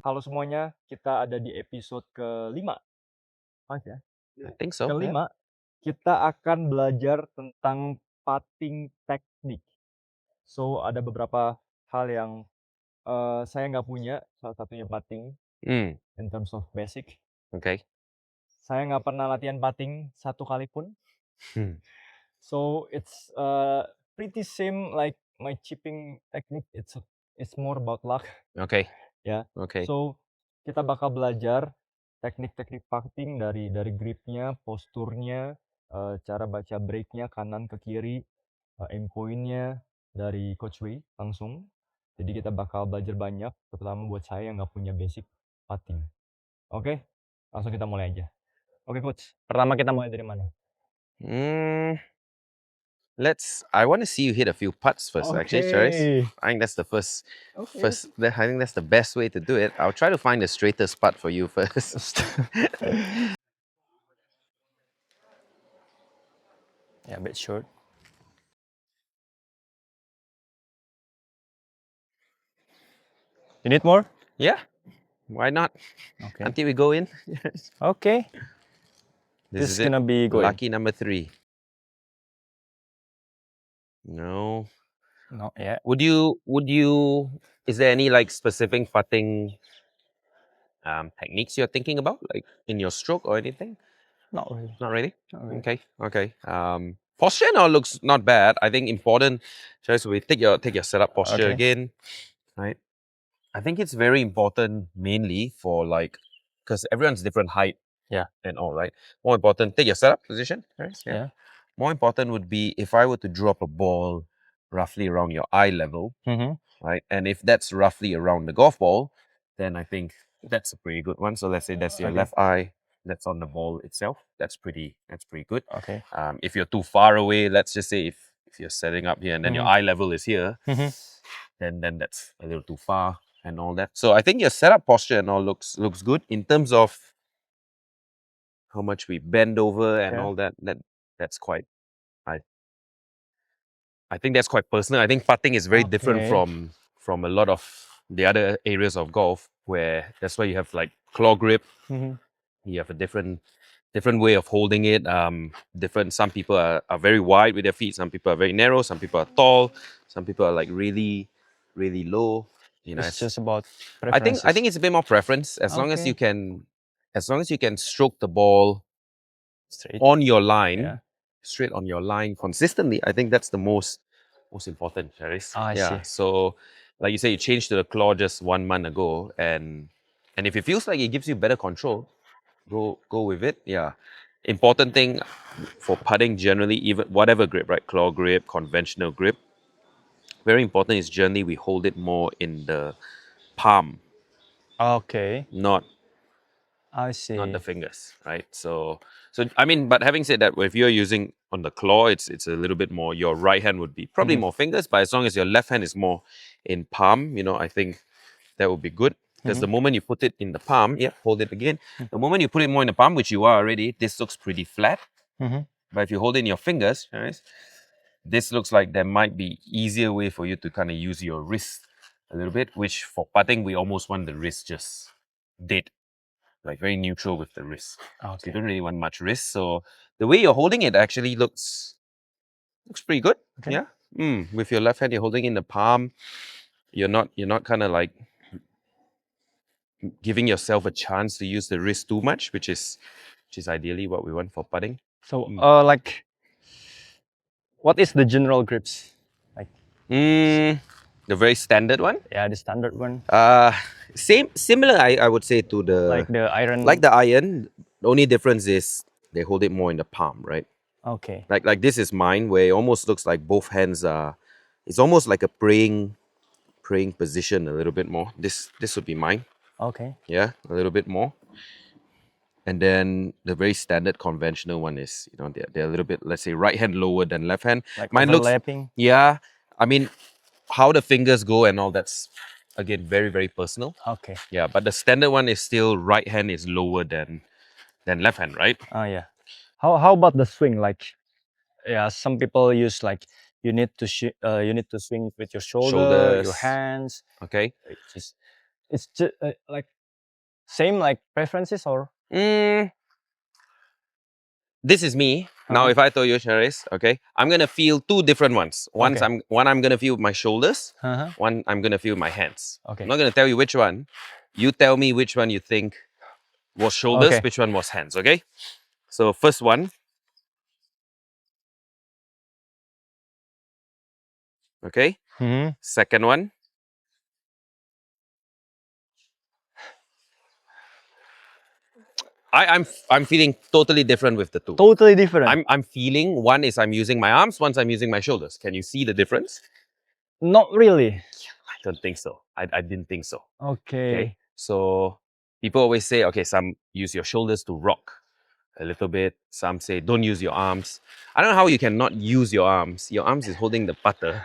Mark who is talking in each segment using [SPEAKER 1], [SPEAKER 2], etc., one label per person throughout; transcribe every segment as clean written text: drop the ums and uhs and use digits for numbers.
[SPEAKER 1] Halo semuanya, kita ada di episode kelima. Pas ya?
[SPEAKER 2] I think so. Yeah.
[SPEAKER 1] Kelima, kita akan belajar tentang putting teknik. So, ada beberapa hal yang saya nggak punya, salah satunya putting in terms of basic.
[SPEAKER 2] Okay.
[SPEAKER 1] Saya nggak pernah latihan putting satu kali pun.
[SPEAKER 2] Hmm.
[SPEAKER 1] So, it's pretty same like my chipping technique. It's more about luck.
[SPEAKER 2] Okay.
[SPEAKER 1] Ya.
[SPEAKER 2] Okay.
[SPEAKER 1] So, kita bakal belajar teknik-teknik putting dari gripnya, posturnya, cara baca breaknya kanan ke kiri, aim point-nya dari Coach Wei langsung. Jadi kita bakal belajar banyak, terutama buat saya yang nggak punya basic putting. Oke, langsung kita mulai aja. Oke, Coach. Pertama kita mulai dari mana?
[SPEAKER 2] I want to see you hit a few putts first, actually, Charis.
[SPEAKER 1] Oke.
[SPEAKER 2] I think that's the first.
[SPEAKER 1] Oke.
[SPEAKER 2] I think that's the best way to do it. I'll try to find the straightest putt for you first.
[SPEAKER 1] Yeah, a bit short. You need more?
[SPEAKER 2] Yeah. Why not?
[SPEAKER 1] Okay.
[SPEAKER 2] Until we go in.
[SPEAKER 1] Okay.
[SPEAKER 2] This
[SPEAKER 1] is
[SPEAKER 2] is it.
[SPEAKER 1] gonna be going.
[SPEAKER 2] Lucky number 3. No.
[SPEAKER 1] Not yet.
[SPEAKER 2] Would you? Is there any like specific putting techniques you're thinking about, like in your stroke or anything?
[SPEAKER 1] Not really.
[SPEAKER 2] Not really.
[SPEAKER 1] Not really.
[SPEAKER 2] Okay. Okay. Posture now looks not bad. I think important. Just we take your setup posture
[SPEAKER 1] Okay.
[SPEAKER 2] again, right? I think it's very important mainly for like because everyone's different height.
[SPEAKER 1] Yeah.
[SPEAKER 2] And all right. More important, take your setup position. Right.
[SPEAKER 1] Yeah.
[SPEAKER 2] More important would be if I were to drop a ball roughly around your eye level,
[SPEAKER 1] Mm-hmm.
[SPEAKER 2] right? And if that's roughly around the golf ball, then I think that's a pretty good one. So let's say that's your
[SPEAKER 1] Okay.
[SPEAKER 2] left eye that's on the ball itself. That's pretty good.
[SPEAKER 1] Okay.
[SPEAKER 2] If you're too far away, let's just say if you're setting up here and then your eye level is here, then that's a little too far and all that. So I think your setup posture and all looks good in terms of how much we bend over and
[SPEAKER 1] Yeah.
[SPEAKER 2] all that. That's quite. I think that's quite personal. I think putting is very different
[SPEAKER 1] Okay.
[SPEAKER 2] from a lot of the other areas of golf, where that's why you have like claw grip.
[SPEAKER 1] Mm-hmm.
[SPEAKER 2] You have a different way of holding it. Some people are very wide with their feet. Some people are very narrow. Some people are tall. Some people are like really low. You know,
[SPEAKER 1] It's just about
[SPEAKER 2] I think
[SPEAKER 1] preferences.
[SPEAKER 2] it's a bit more preference as long as you can stroke the ball
[SPEAKER 1] Straight.
[SPEAKER 2] on your line,
[SPEAKER 1] Yeah.
[SPEAKER 2] straight on your line consistently. I think that's the most important, Charis.
[SPEAKER 1] I
[SPEAKER 2] Yeah.
[SPEAKER 1] see.
[SPEAKER 2] So, like you say, you changed to the claw just 1 month ago, and if it feels like it gives you better control, go with it. Yeah. Important thing for putting generally, even whatever grip, right? Claw grip, conventional grip. Very important is generally we hold it more in the palm,
[SPEAKER 1] Okay.
[SPEAKER 2] not
[SPEAKER 1] I see.
[SPEAKER 2] the fingers, right? So I mean, but having said that, if you're using on the claw, it's a little bit more. Your right hand would be probably more fingers, but as long as your left hand is more in palm, I think that would be good. Because the moment you put it in the palm, hold it again. The moment you put it more in the palm, which you are already, this looks pretty flat.
[SPEAKER 1] Mm-hmm.
[SPEAKER 2] But if you hold it in your fingers, right, this looks like there might be easier way for you to kind of use your wrist a little bit. Which for putting, we almost want the wrist just dead, like very neutral with the wrist. So you don't really want much wrist. So the way you're holding it actually looks pretty good.
[SPEAKER 1] Okay.
[SPEAKER 2] Yeah. With your left hand, you're holding in the palm. You're not kind of like giving yourself a chance to use the wrist too much, which is ideally what we want for putting.
[SPEAKER 1] So, like, what is the general grips? Like,
[SPEAKER 2] The very standard one.
[SPEAKER 1] yeah, the standard one.
[SPEAKER 2] Similar. I would say to the
[SPEAKER 1] Like the iron.
[SPEAKER 2] like the iron. The only difference is they hold it more in the palm, right?
[SPEAKER 1] Okay.
[SPEAKER 2] Like this is mine, where it almost looks like both hands are. It's almost like a praying position a little bit more. This would be mine.
[SPEAKER 1] Okay.
[SPEAKER 2] Yeah, a little bit more. And then the very standard conventional one is, they're a little bit, let's say, right hand lower than left hand.
[SPEAKER 1] Like
[SPEAKER 2] Mine
[SPEAKER 1] overlapping.
[SPEAKER 2] looks, yeah. I mean, how the fingers go and all that's again very very personal.
[SPEAKER 1] Okay.
[SPEAKER 2] Yeah, but the standard one is still right hand is lower than left hand, right?
[SPEAKER 1] Oh yeah. How about the swing? Like, yeah, some people use like you need to swing with your shoulder, your
[SPEAKER 2] Shoulders.
[SPEAKER 1] hands.
[SPEAKER 2] Okay.
[SPEAKER 1] It's just like same like preferences or
[SPEAKER 2] This is me. Now, if I told you, Charis, okay, I'm gonna feel two different ones.
[SPEAKER 1] Okay.
[SPEAKER 2] One I'm gonna feel with my shoulders.
[SPEAKER 1] Uh-huh.
[SPEAKER 2] One I'm gonna feel with my hands.
[SPEAKER 1] Okay.
[SPEAKER 2] I'm not gonna tell you which one. You tell me which one you think was shoulders,
[SPEAKER 1] Okay.
[SPEAKER 2] which one was hands. Okay. So first one. Okay.
[SPEAKER 1] Mm-hmm.
[SPEAKER 2] Second one. I'm feeling totally different with the two.
[SPEAKER 1] Totally different.
[SPEAKER 2] I'm feeling one is I'm using my arms, one's I'm using my shoulders. Can you see the difference?
[SPEAKER 1] Not really.
[SPEAKER 2] I don't think so. I didn't think so.
[SPEAKER 1] Okay.
[SPEAKER 2] Okay. So people always say, okay, some use your shoulders to rock a little bit. Some say don't use your arms. I don't know how you can not use your arms. Your arms is holding the putter.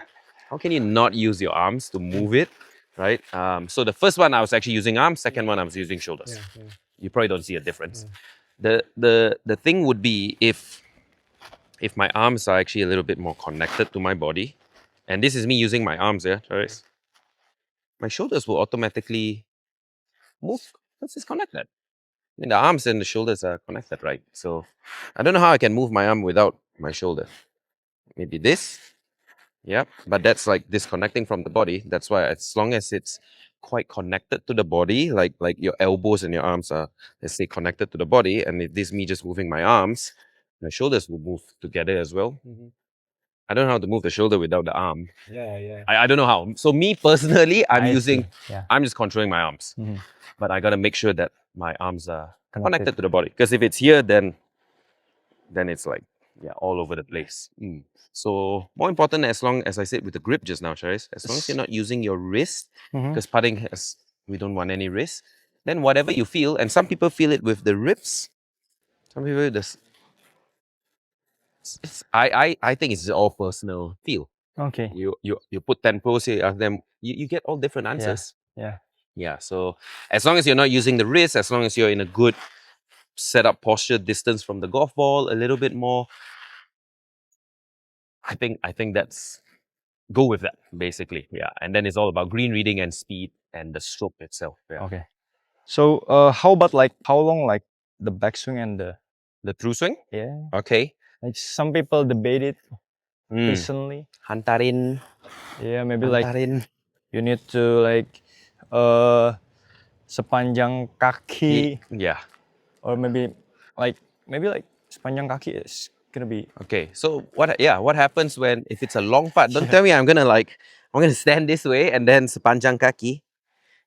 [SPEAKER 2] How can you not use your arms to move it? Right? So the first one I was actually using arms, second one I was using shoulders. You probably don't see a difference. The thing would be if my arms are actually a little bit more connected to my body, and this is me using my arms, yeah, Travis, my shoulders will automatically move because it's connected. And the arms and the shoulders are connected, right? So I don't know how I can move my arm without my shoulder. Maybe this. Yep. But that's like disconnecting from the body. That's why as long as it's quite connected to the body, like your elbows and your arms are, let's say, connected to the body, and if this is me just moving my arms, my shoulders will move together as well. I don't know how to move the shoulder without the arm.
[SPEAKER 1] Yeah.
[SPEAKER 2] I don't know how. So me personally,
[SPEAKER 1] I see. Yeah.
[SPEAKER 2] I'm just controlling my arms.
[SPEAKER 1] Mhm.
[SPEAKER 2] But I gotta make sure that my arms are connected to the body. Because if it's here, then it's like all over the place. So more important, as long as I said with the grip just now, Charis, as long as you're not using your wrist,
[SPEAKER 1] Mhm.
[SPEAKER 2] because putting has we don't want any wrist. Then whatever you feel, and some people feel it with the ribs. Some people just I think it's all personal feel.
[SPEAKER 1] Okay.
[SPEAKER 2] You put 10 pros here, ask them, you get all different answers.
[SPEAKER 1] Yeah.
[SPEAKER 2] Yeah. So as long as you're not using the wrist, as long as you're in a good setup posture, distance from the golf ball, a little bit more, I think that's go with that basically. Yeah. And then it's all about green reading and speed and the stroke itself. Yeah.
[SPEAKER 1] Okay. So how about like how long like the backswing and
[SPEAKER 2] The through swing.
[SPEAKER 1] yeah?
[SPEAKER 2] Okay.
[SPEAKER 1] Like some people debate it
[SPEAKER 2] Mm.
[SPEAKER 1] recently.
[SPEAKER 2] Hantarin.
[SPEAKER 1] Yeah, maybe like
[SPEAKER 2] Hantarin.
[SPEAKER 1] you need to like sepanjang kaki
[SPEAKER 2] Yeah.
[SPEAKER 1] or maybe like sepanjang kaki is gonna be
[SPEAKER 2] Okay. So what happens when if it's a long putt? Don't tell me I'm gonna stand this way and then sepanjang kaki.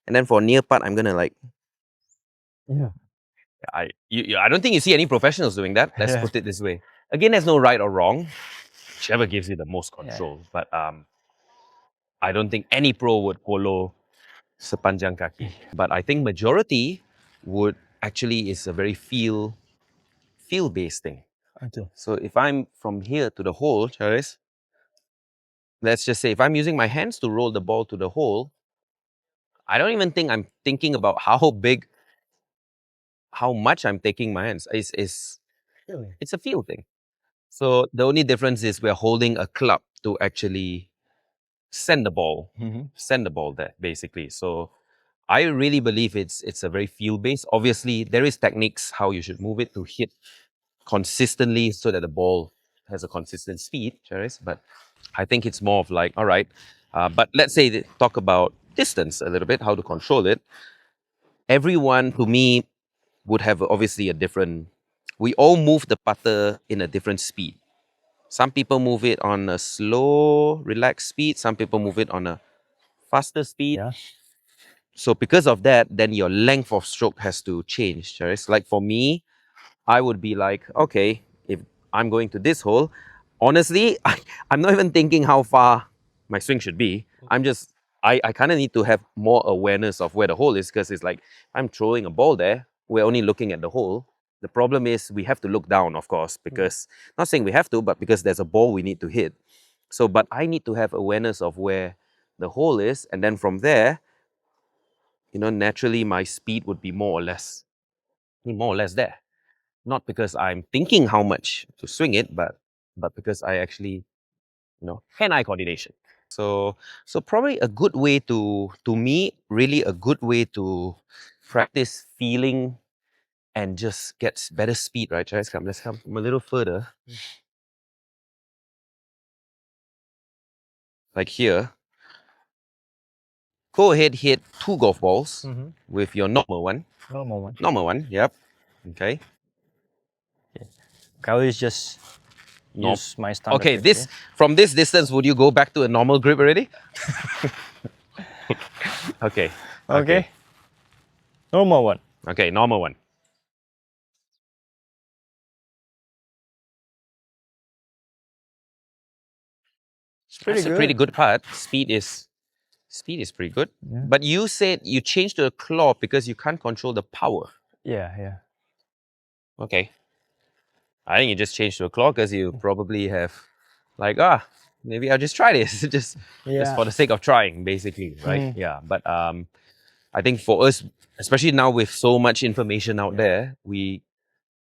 [SPEAKER 2] And then for near putt, I'm gonna like
[SPEAKER 1] yeah.
[SPEAKER 2] I don't think you see any professionals doing that. Let's
[SPEAKER 1] Yeah.
[SPEAKER 2] put it this way. Again, there's no right or wrong. Whichever gives you the most control. But I don't think any pro would follow sepanjang kaki. But I think majority would actually is a very feel based thing.
[SPEAKER 1] Okay.
[SPEAKER 2] So if I'm from here to the hole, Charis, let's just say if I'm using my hands to roll the ball to the hole, I don't even think I'm thinking about how big, how much I'm taking my hands. It's a feel thing. So the only difference is we're holding a club to actually send the ball there, basically. So I really believe it's a very feel based. Obviously, there is techniques how you should move it to hit consistently so that the ball has a consistent speed, Charis. But I think it's more of like, all right. But let's say talk about distance a little bit, how to control it. Everyone, to me, would have obviously a different. We all move the putter in a different speed. Some people move it on a slow, relaxed speed. Some people move it on a faster speed.
[SPEAKER 1] Yeah.
[SPEAKER 2] So because of that, then your length of stroke has to change. Charis. Like for me, I would be like, okay, if I'm going to this hole, honestly, I'm not even thinking how far my swing should be. I kind of need to have more awareness of where the hole is because it's like, I'm throwing a ball there, we're only looking at the hole. The problem is we have to look down, of course, because, not saying we have to, but because there's a ball we need to hit. So, but I need to have awareness of where the hole is. And then from there, naturally my speed would be more or less there. Not because I'm thinking how much to swing it, but because I actually, hand-eye coordination. So probably a good way to me, really a good way to practice feeling and just get better speed, right? Let's come a little further. Like here, go ahead, hit 2 golf balls with your normal one.
[SPEAKER 3] Normal one.
[SPEAKER 2] Normal one, yep. Okay.
[SPEAKER 3] I always just use my standard.
[SPEAKER 2] Okay,
[SPEAKER 3] grip,
[SPEAKER 2] this from this distance, would you go back to a normal grip already? Okay.
[SPEAKER 3] Okay. Normal one.
[SPEAKER 2] Okay, normal one.
[SPEAKER 3] It's pretty
[SPEAKER 2] That's
[SPEAKER 3] good.
[SPEAKER 2] a pretty good putt. Speed is pretty good.
[SPEAKER 3] Yeah.
[SPEAKER 2] But you said you changed to a claw because you can't control the power.
[SPEAKER 3] Yeah.
[SPEAKER 2] Okay. I think you just changed to a claw because you probably have like, maybe I'll just try this. just for the sake of trying, basically, right? Yeah. But I think for us, especially now with so much information out there, we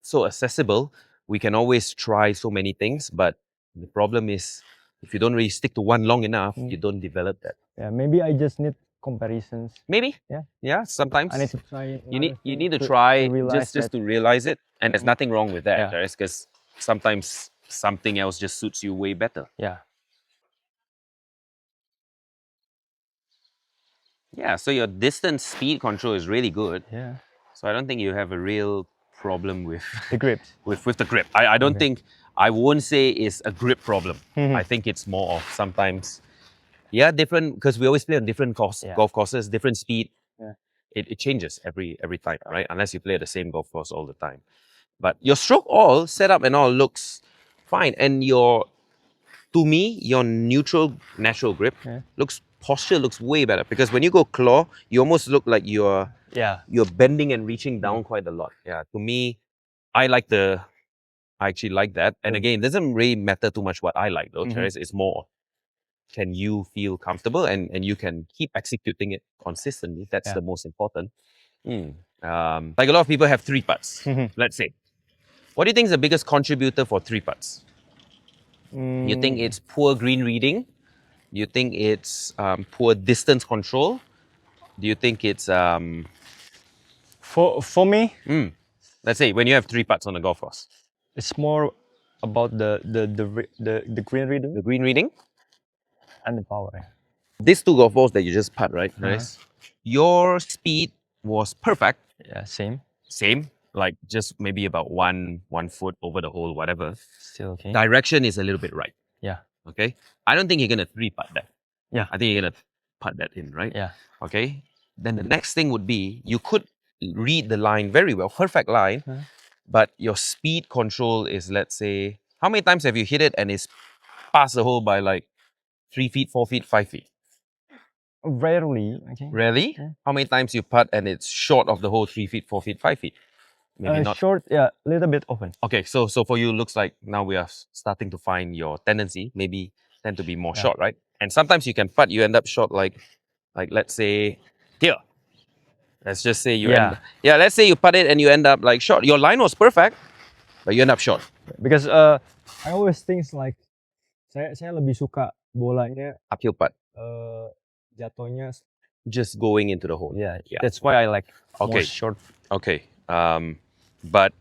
[SPEAKER 2] so accessible, we can always try so many things. But the problem is if you don't really stick to one long enough, you don't develop that.
[SPEAKER 3] Yeah, maybe I just need comparisons.
[SPEAKER 2] Maybe.
[SPEAKER 3] Yeah.
[SPEAKER 2] Yeah, sometimes.
[SPEAKER 3] I need to try.
[SPEAKER 2] You need to try
[SPEAKER 3] realize
[SPEAKER 2] just to realize it, and there's nothing wrong with that,
[SPEAKER 3] Yeah.
[SPEAKER 2] right? Because sometimes something else just suits you way better.
[SPEAKER 3] Yeah.
[SPEAKER 2] Yeah, so your distance speed control is really good.
[SPEAKER 3] Yeah.
[SPEAKER 2] So I don't think you have a real problem with
[SPEAKER 3] The grips.
[SPEAKER 2] with the grip. I don't think, I won't say it's a grip problem.
[SPEAKER 3] Mhm.
[SPEAKER 2] I think it's more of sometimes, different, because we always play on different golf courses, different speed.
[SPEAKER 3] Yeah.
[SPEAKER 2] It changes every time, right? Unless you play at the same golf course all the time. But your stroke all setup and all looks fine, and to me, your neutral natural grip posture looks way better, because when you go claw, you almost look like you're bending and reaching down quite a lot. Yeah, to me, I actually like that. And again, it doesn't really matter too much what I like though, Terence. It's more, can you feel comfortable and you can keep executing it consistently. That's the most important. Like a lot of people have 3 putts, let's say. What do you think is the biggest contributor for 3 putts? You think it's poor green reading? You think it's poor distance control? Do you think it's
[SPEAKER 3] For me,
[SPEAKER 2] let's say when you have 3 putts on the golf course?
[SPEAKER 3] it's more about the green reading,
[SPEAKER 2] The green reading?
[SPEAKER 3] and the power.
[SPEAKER 2] These 2 golf balls that you just putt, right? Nice. Your speed was perfect.
[SPEAKER 3] Yeah, same.
[SPEAKER 2] Same. Like just maybe about one foot over the hole, whatever.
[SPEAKER 3] Still okay.
[SPEAKER 2] Direction is a little bit right.
[SPEAKER 3] Yeah.
[SPEAKER 2] Okay. I don't think you're gonna 3-putt that.
[SPEAKER 3] Yeah.
[SPEAKER 2] I think you're gonna putt that in, right?
[SPEAKER 3] Yeah.
[SPEAKER 2] Okay. Then the next thing would be, you could read the line very well, perfect line, but your speed control is, let's say, how many times have you hit it and it's past the hole by like 3 feet, 4 feet, 5 feet?
[SPEAKER 3] Rarely. Okay.
[SPEAKER 2] Really? How many times you putt and it's short of the hole 3 feet, 4 feet, 5 feet? Maybe not.
[SPEAKER 3] Short. Yeah, a little bit open.
[SPEAKER 2] Okay, so for you, looks like now we are starting to find your tendency, maybe tend to be more short, right? And sometimes you can putt, you end up short like let's say here. Let's just say you let's say you putt it and you end up like short. Your line was perfect, but you end up short.
[SPEAKER 3] Because I always think like saya lebih suka bolanya
[SPEAKER 2] Uphill putt,
[SPEAKER 3] jatuhnya.
[SPEAKER 2] just going into the hole.
[SPEAKER 3] Yeah. That's why I like more short.
[SPEAKER 2] Okay. But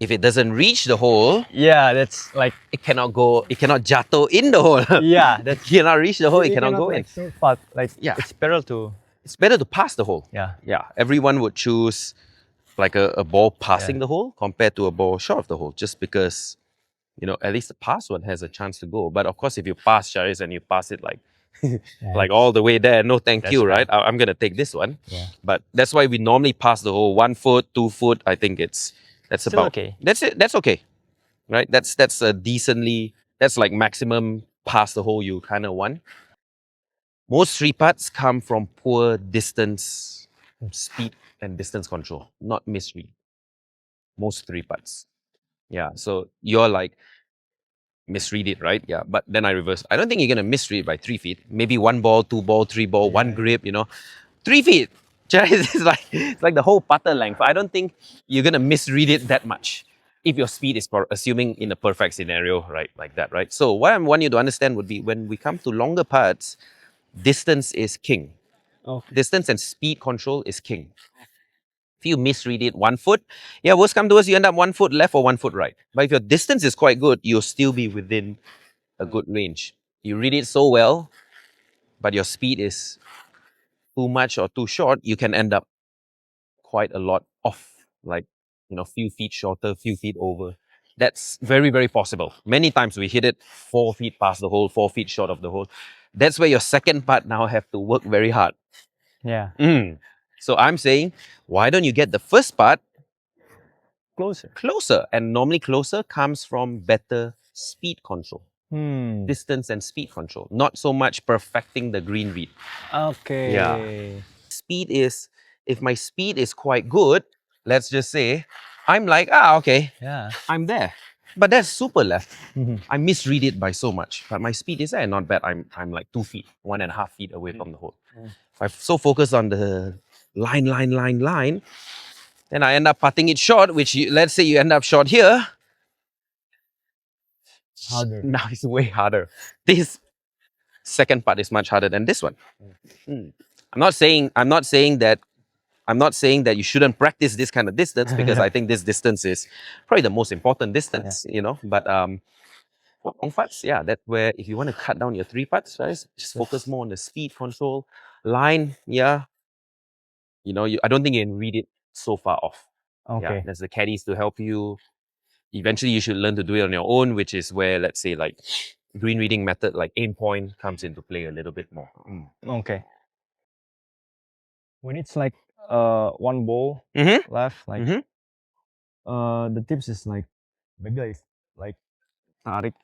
[SPEAKER 2] if it doesn't reach the hole,
[SPEAKER 3] That's like
[SPEAKER 2] it cannot jatuh in the hole.
[SPEAKER 3] that
[SPEAKER 2] cannot reach the hole, it
[SPEAKER 3] you
[SPEAKER 2] cannot go
[SPEAKER 3] like
[SPEAKER 2] in.
[SPEAKER 3] short putt. Like it's better to
[SPEAKER 2] pass the hole.
[SPEAKER 3] Yeah.
[SPEAKER 2] Everyone would choose like a ball passing the hole compared to a ball short of the hole, just because, at least the pass one has a chance to go. But of course, if you pass Charis and you pass it like like all the way there, no thank you, right? I'm gonna take this one. But that's why we normally pass the hole 1 foot, 2 foot. I think that's
[SPEAKER 3] still
[SPEAKER 2] about
[SPEAKER 3] okay.
[SPEAKER 2] That's it. That's okay, right? That's a decently, that's like maximum pass the hole you kind of want. Most 3 putts come from poor distance, speed and distance control, not misread. Most 3 putts. Yeah, so you're like, misread it, right? Yeah, but then I reverse. I don't think you're gonna misread it by 3 feet. Maybe 1 ball, 2 ball, 3 ball, 1 grip. 3 feet. It's like the whole putter length. I don't think you're gonna misread it that much. if your speed is assuming in a perfect scenario, right, like that, right? So what I want you to understand would be when we come to longer putts, distance is king.
[SPEAKER 3] Okay.
[SPEAKER 2] Distance and speed control is king. If you misread it 1 foot, yeah, worst come to worst, you end up 1 foot left or 1 foot right. But if your distance is quite good, you'll still be within a good range. You read it so well, but your speed is too much or too short, you can end up quite a lot off, like, you know, few feet shorter, few feet over. That's very, very possible. Many times we hit it 4 feet past the hole, 4 feet short of the hole. That's where your second putt now have to work very hard.
[SPEAKER 3] Yeah.
[SPEAKER 2] So I'm saying, why don't you get the first putt
[SPEAKER 3] Closer.
[SPEAKER 2] closer? And normally closer comes from better speed control. Distance and speed control, not so much perfecting the green read.
[SPEAKER 3] Okay.
[SPEAKER 2] Speed is, if my speed is quite good, let's just say, I'm like, okay,
[SPEAKER 3] Yeah.
[SPEAKER 2] I'm there. But that's super left. I misread it by so much. But my speed is there, not bad. I'm like 2 feet, 1.5 feet away from the hole. If I'm so focused on the line, then I end up putting it short, which let's say you end up short here.
[SPEAKER 3] Harder.
[SPEAKER 2] Now it's way harder. This second part is much harder than this one. I'm not saying that you shouldn't practice this kind of distance, because I think this distance is probably the most important distance, you know. But for long putts, yeah, that's where if you want to cut down your 3 putts, guys, just focus more on the speed control. Line, yeah. You know, I don't think you can read it so far off. Yeah,
[SPEAKER 3] Okay.
[SPEAKER 2] there's the caddies to help you. Eventually, you should learn to do it on your own, which is where, let's say, like green reading method, like aim point, comes into play a little bit more.
[SPEAKER 3] Okay. When it's like one ball
[SPEAKER 2] Mm-hmm.
[SPEAKER 3] left, like
[SPEAKER 2] Mm-hmm.
[SPEAKER 3] the tips is like maybe like tarik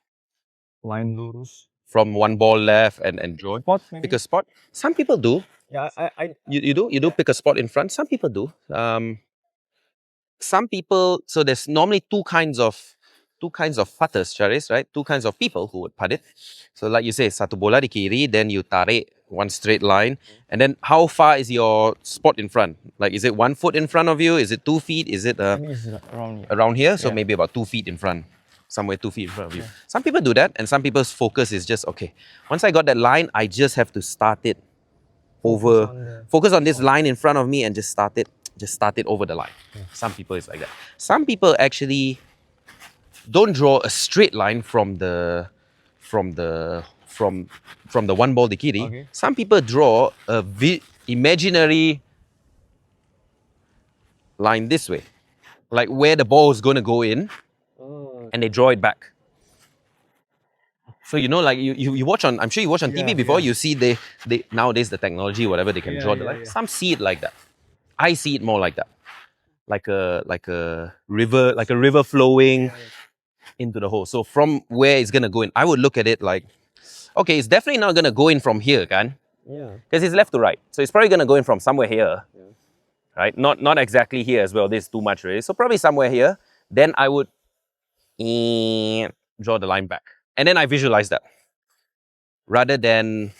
[SPEAKER 3] line lurus.
[SPEAKER 2] From one ball left and draw.
[SPEAKER 3] Spot maybe.
[SPEAKER 2] Pick a spot. Some people do.
[SPEAKER 3] Yeah, I
[SPEAKER 2] You do pick a spot in front. Some people do. Some people. So there's normally two kinds of putters, Charis, right? Two kinds of people who would putt it. So like you say, satu bola di kiri, then you tarik one straight line, and then how far is your spot in front? Like, is it 1 foot in front of you? Is it 2 feet? Is it
[SPEAKER 3] maybe it's around here.
[SPEAKER 2] around here? So
[SPEAKER 3] Yeah.
[SPEAKER 2] maybe about 2 feet in front. Somewhere 2 feet in front of you. Some people do that, and some people's focus is just, okay, once I got that line, I just have to start it focus on this line in front of me and just start it over the line. Some people is like that. Some people actually don't draw a straight line from the one ball dikiri.
[SPEAKER 3] Okay.
[SPEAKER 2] Some people draw a imaginary line this way, like where the ball is going to go in, and they draw it back. So you know, like you watch on, I'm sure you watch on TV before. You see they nowadays the technology, whatever, they can draw the line. Some see it like that. I see it more like that, like a river flowing into the hole. So from where it's gonna go in, I would look at it like, okay, it's definitely not gonna go in from here, kan?
[SPEAKER 3] Yeah.
[SPEAKER 2] Because it's left to right, so it's probably gonna go in from somewhere here, right? Not exactly here as well. This is too much already. So probably somewhere here. Then I would draw the line back. And then I visualize that rather than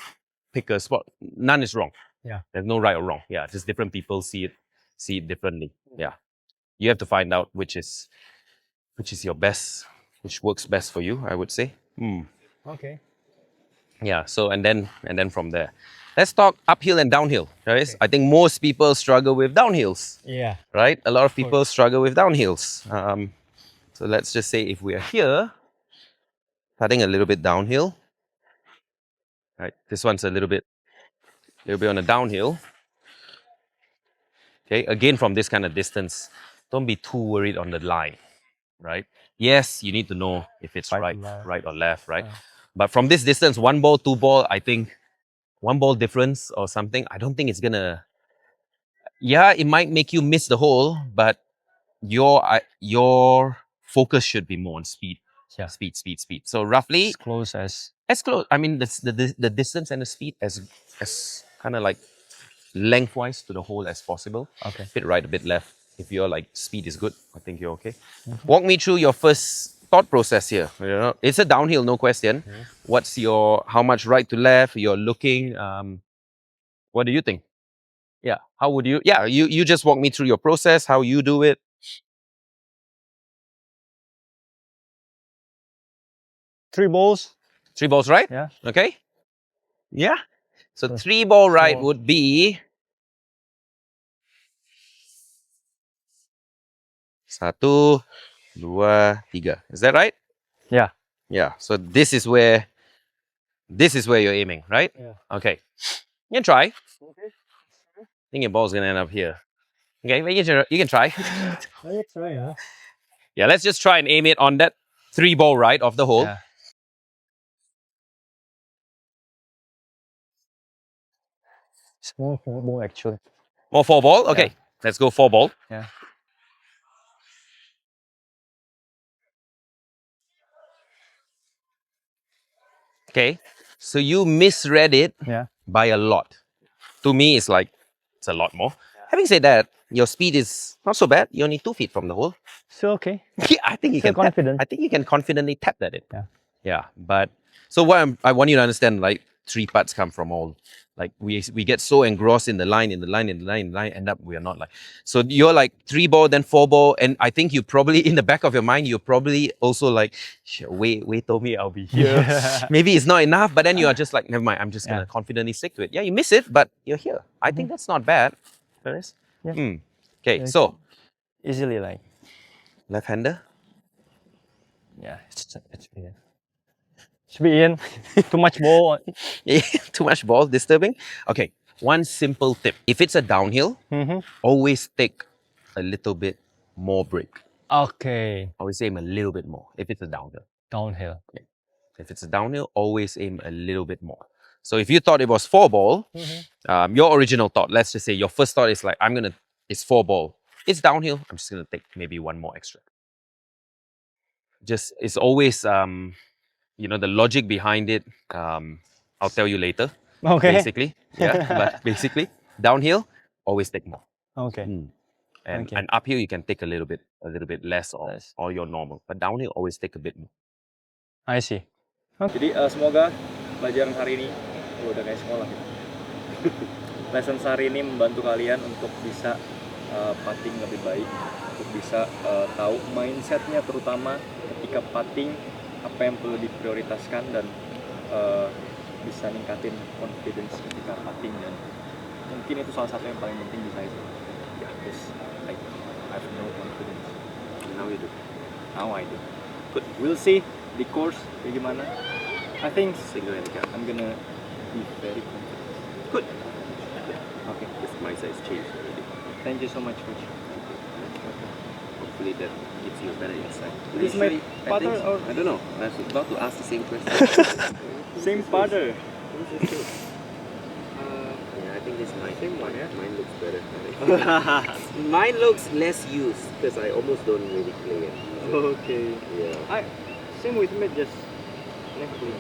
[SPEAKER 2] pick a spot. None is wrong.
[SPEAKER 3] Yeah.
[SPEAKER 2] There's no right or wrong. Yeah, just different people see it differently. Yeah. You have to find out which is your best, which works best for you, I would say.
[SPEAKER 3] Okay.
[SPEAKER 2] Yeah. So and then from there. Let's talk uphill and downhill. Right? I think most people struggle with downhills.
[SPEAKER 3] Yeah.
[SPEAKER 2] Right? A lot of people struggle with downhills. So let's just say if we are here, putting a little bit downhill. Right, this one's a little bit on a downhill. Okay, again from this kind of distance, don't be too worried on the line, right? Yes, you need to know if it's right or left, right? But from this distance, 1 ball, 2 ball, I think 1 ball difference or something, I don't think it's gonna. Yeah, it might make you miss the hole, but your focus should be more on speed.
[SPEAKER 3] Yeah.
[SPEAKER 2] Speed. So roughly
[SPEAKER 3] As close as
[SPEAKER 2] close. I mean, the distance and the speed as kind of like lengthwise to the hole as possible.
[SPEAKER 3] Okay.
[SPEAKER 2] A bit right, a bit left. If your like speed is good, I think you're okay. Walk me through your first thought process here. You know, it's a downhill, no question. What's how much right to left you're looking? What do you think? Yeah. How would you? Yeah. You just walk me through your process, how you do it.
[SPEAKER 3] 3 balls.
[SPEAKER 2] 3 balls right?
[SPEAKER 3] Yeah.
[SPEAKER 2] Okay. Yeah. So
[SPEAKER 3] So
[SPEAKER 2] 3 ball right
[SPEAKER 3] small.
[SPEAKER 2] would be 1, 2, 3. Is that right?
[SPEAKER 3] Yeah.
[SPEAKER 2] Yeah. So this is where you're aiming, right?
[SPEAKER 3] Yeah.
[SPEAKER 2] Okay. You can try.
[SPEAKER 3] Okay.
[SPEAKER 2] I think your ball's gonna end up here. Okay, but you can try.
[SPEAKER 3] Let's try, yeah.
[SPEAKER 2] Yeah, let's just try and aim it on that 3 ball right of the hole.
[SPEAKER 3] Yeah. Small ball actually.
[SPEAKER 2] More 4 ball. Okay, let's go 4 ball.
[SPEAKER 3] Yeah.
[SPEAKER 2] Okay, so you misread it
[SPEAKER 3] Yeah.
[SPEAKER 2] by a lot. To me, it's a lot more. Having said that, your speed is not so bad. You're only 2 feet from the hole.
[SPEAKER 3] So okay.
[SPEAKER 2] Yeah, I think you
[SPEAKER 3] Still
[SPEAKER 2] can.
[SPEAKER 3] confident.
[SPEAKER 2] I think you can confidently tap at it.
[SPEAKER 3] Yeah.
[SPEAKER 2] Yeah, but so I want you to understand, like 3 putts come from all. Like we get so engrossed in the line, end up we are not like. So you're like 3 ball, then 4 ball, and I think you probably in the back of your mind you're probably also like, wait told me I'll be here. Maybe it's not enough, but then you are just like, never mind. I'm just gonna confidently stick to it. Yeah, you miss it, but you're here. I think that's not bad. Faris?
[SPEAKER 3] Yeah.
[SPEAKER 2] Okay,
[SPEAKER 3] Yeah.
[SPEAKER 2] so
[SPEAKER 3] Easily like.
[SPEAKER 2] left-hander.
[SPEAKER 3] Yeah. Yeah. Should be in. Too much ball.
[SPEAKER 2] Too much ball, disturbing. Okay, one simple tip. If it's a downhill, always take a little bit more break.
[SPEAKER 3] Okay.
[SPEAKER 2] Always aim a little bit more if it's a downhill.
[SPEAKER 3] Downhill.
[SPEAKER 2] If it's a downhill, always aim a little bit more. So if you thought it was 4 ball, your original thought, let's just say your first thought is like, it's 4 ball. It's downhill, I'm just gonna take maybe one more extra. It's always, the logic behind it, I'll tell you later.
[SPEAKER 3] Okay.
[SPEAKER 2] Basically, yeah. But basically, downhill, always take more.
[SPEAKER 3] Okay.
[SPEAKER 2] And uphill, you can take a little bit less or your normal. But downhill, always take a bit more.
[SPEAKER 3] I see.
[SPEAKER 1] Jadi semoga pelajaran hari ini udah kayak sekolah gitu. Lesson hari ini membantu kalian untuk bisa putting lebih baik, untuk bisa tahu mindsetnya terutama ketika putting apa yang perlu diprioritaskan dan bisa ningkatin confidence ketika putting, dan mungkin itu salah satu yang paling penting di saya. Ya, just like I have no confidence. Now you do. Now I do. But we'll see the course kayak gimana. I think single handicap. I'm gonna be very confident. Good. Okay. This mindset has changed already. Thank you so much, coach.
[SPEAKER 4] Hopefully that gives you a better insight.
[SPEAKER 1] This is my partner or
[SPEAKER 4] I don't know. I was about to ask the same question.
[SPEAKER 1] same partner?
[SPEAKER 4] Yeah, I think this might.
[SPEAKER 1] Same one, yeah?
[SPEAKER 4] Mine looks better. Mine looks less used because I almost don't really play it.
[SPEAKER 1] Okay.
[SPEAKER 4] Yeah.
[SPEAKER 1] Same with me, just never playing.